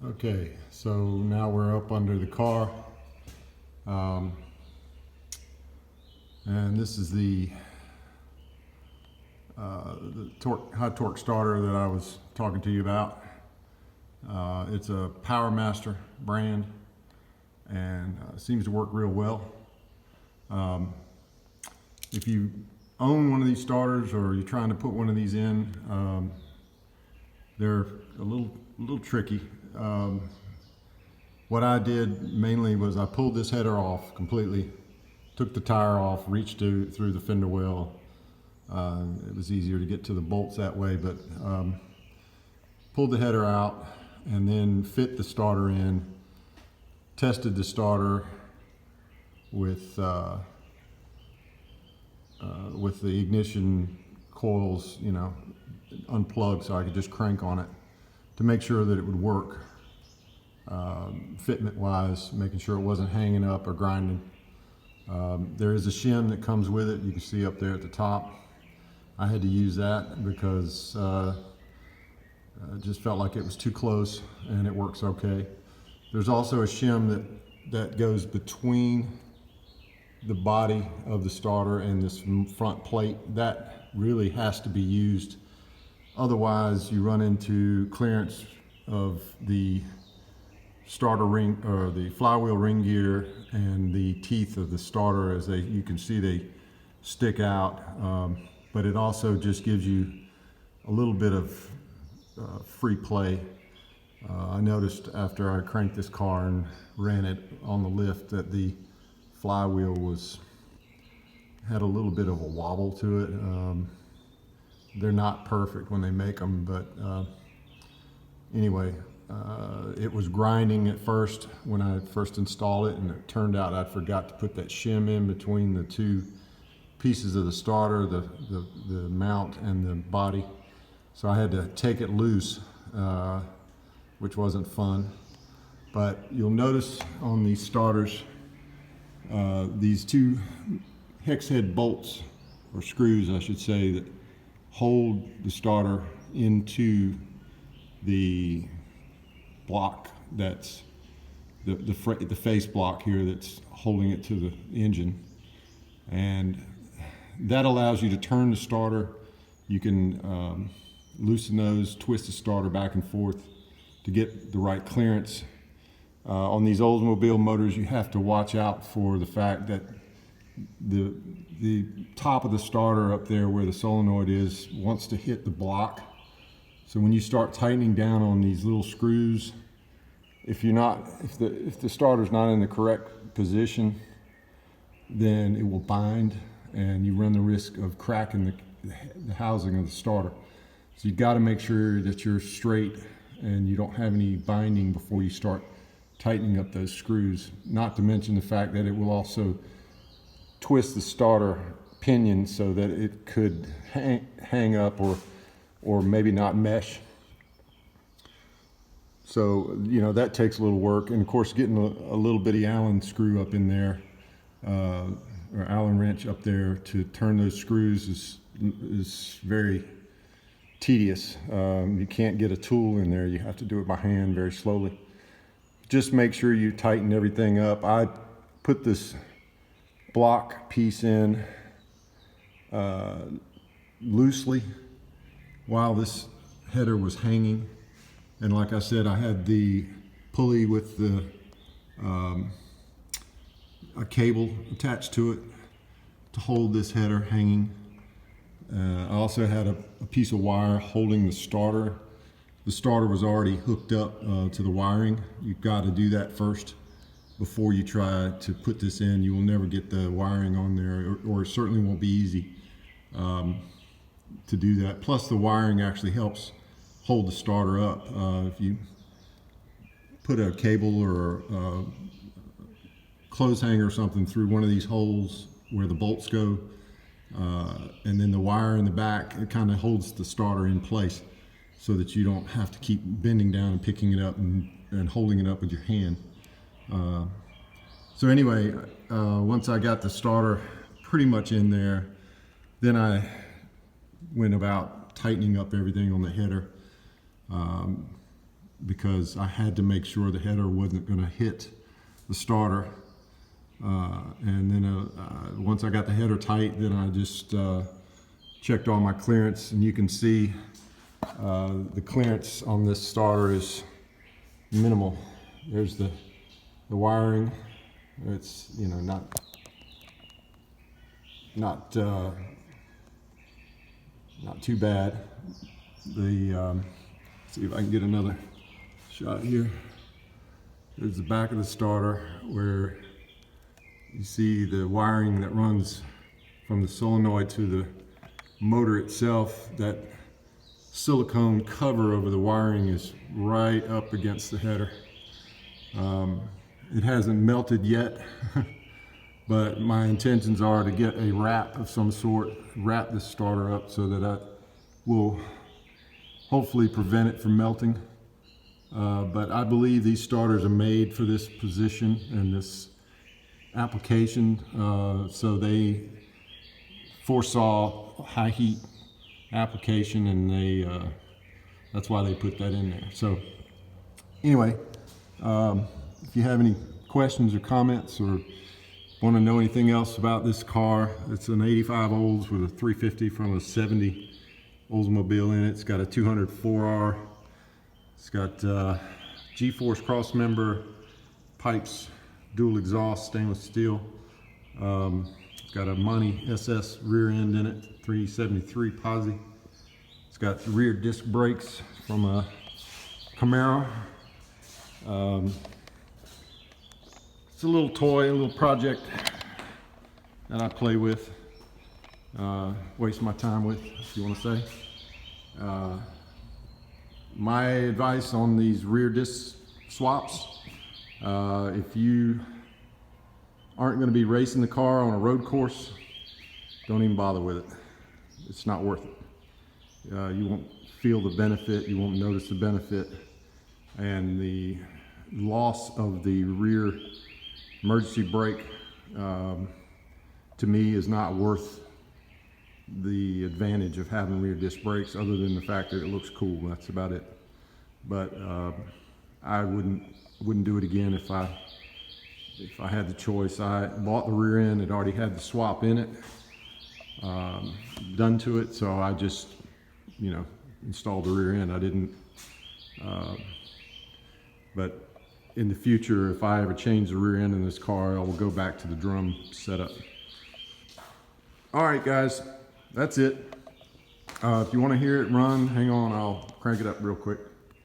Okay, so now we're up under the car, um, and this is the high torque starter that I was talking to you about. It's a Power Master brand, and seems to work real well. If you own one of these starters or you're trying to put one of these in, they're a little tricky. What I did mainly was I pulled this header off completely, took the tire off, reached through the fender well. It was easier to get to the bolts that way, but pulled the header out and then fit the starter in, tested the starter with the ignition coils, unplugged, so I could just crank on it to make sure that it would work. Fitment wise, making sure it wasn't hanging up or grinding. There is a shim that comes with it. You can see up there at the top. I had to use that because I just felt like it was too close, and it works okay. There's also a shim that goes between the body of the starter and this front plate. That really has to be used. Otherwise, you run into clearance of the starter ring, or the flywheel ring gear, and the teeth of the starter, as you can see they stick out. But it also just gives you a little bit of free play. I noticed after I cranked this car and ran it on the lift that the flywheel had a little bit of a wobble to it. They're not perfect when they make them, but anyway, it was grinding at first when I first installed it, and it turned out I forgot to put that shim in between the two pieces of the starter, the mount and the body. So I had to take it loose, which wasn't fun. But you'll notice on these starters, these two hex head bolts, or screws I should say, that hold the starter into the block, that's the face block here that's holding it to the engine, and that allows you to turn the starter. You can loosen those, twist the starter back and forth to get the right clearance. On these Oldsmobile motors, you have to watch out for the fact that the top of the starter up there where the solenoid is wants to hit the block. So when you start tightening down on these little screws, if the starter's not in the correct position, then it will bind, and you run the risk of cracking the housing of the starter. So you've got to make sure that you're straight and you don't have any binding before you start tightening up those screws. Not to mention the fact that it will also twist the starter pinion so that it could hang up or maybe not mesh. So, that takes a little work. And of course, getting a little bitty Allen screw up in there, or Allen wrench up there to turn those screws is very tedious. You can't get a tool in there. You have to do it by hand very slowly. Just make sure you tighten everything up. I put this block piece in loosely while this header was hanging, and like I said, I had the pulley with a cable attached to it to hold this header hanging. I also had a piece of wire holding the starter. The starter was already hooked up to the wiring. You've got to do that first before you try to put this in. You will never get the wiring on there, or it certainly won't be easy to do that. Plus, the wiring actually helps hold the starter up. If you put a cable or a clothes hanger or something through one of these holes where the bolts go, and then the wire in the back, it kind of holds the starter in place so that you don't have to keep bending down and picking it up and holding it up with your hand. So anyway, once I got the starter pretty much in there, then I went about tightening up everything on the header. because I had to make sure the header wasn't going to hit the starter. And then once I got the header tight, then I just checked all my clearance, and you can see the clearance on this starter is minimal. There's the wiring. It's, you know, not too bad. See if I can get another shot here. There's the back of the starter where you see the wiring that runs from the solenoid to the motor itself. That silicone cover over the wiring is right up against the header. It hasn't melted yet, but my intentions are to get a wrap of some sort, wrap this starter up so that I will hopefully prevent it from melting. But I believe these starters are made for this position and this application, so they foresaw high heat application, and that's why they put that in there. So anyway, if you have any questions or comments or want to know anything else about this car, it's an 85 Olds with a 350 from a 70 Oldsmobile in it. It's got a 204R. It's got G-force cross member pipes, dual exhaust, stainless steel. It's got a Monty SS rear end in it, 373 posi. It's got rear disc brakes from a Camaro. It's a little toy, a little project that I play with, waste my time with, if you want to say. My advice on these rear disc swaps, if you aren't going to be racing the car on a road course, don't even bother with it. It's not worth it. You won't feel the benefit, you won't notice the benefit, and the loss of the rear emergency brake to me is not worth the advantage of having rear disc brakes, other than the fact that it looks cool. That's about it. But I wouldn't do it again if I had the choice. I bought the rear end, it already had the swap in it, done to it, so I just, you know, installed the rear end. I didn't, but in the future, if I ever change the rear end in this car, I will go back to the drum setup. All right, guys, that's it. If you want to hear it run, hang on, I'll crank it up real quick.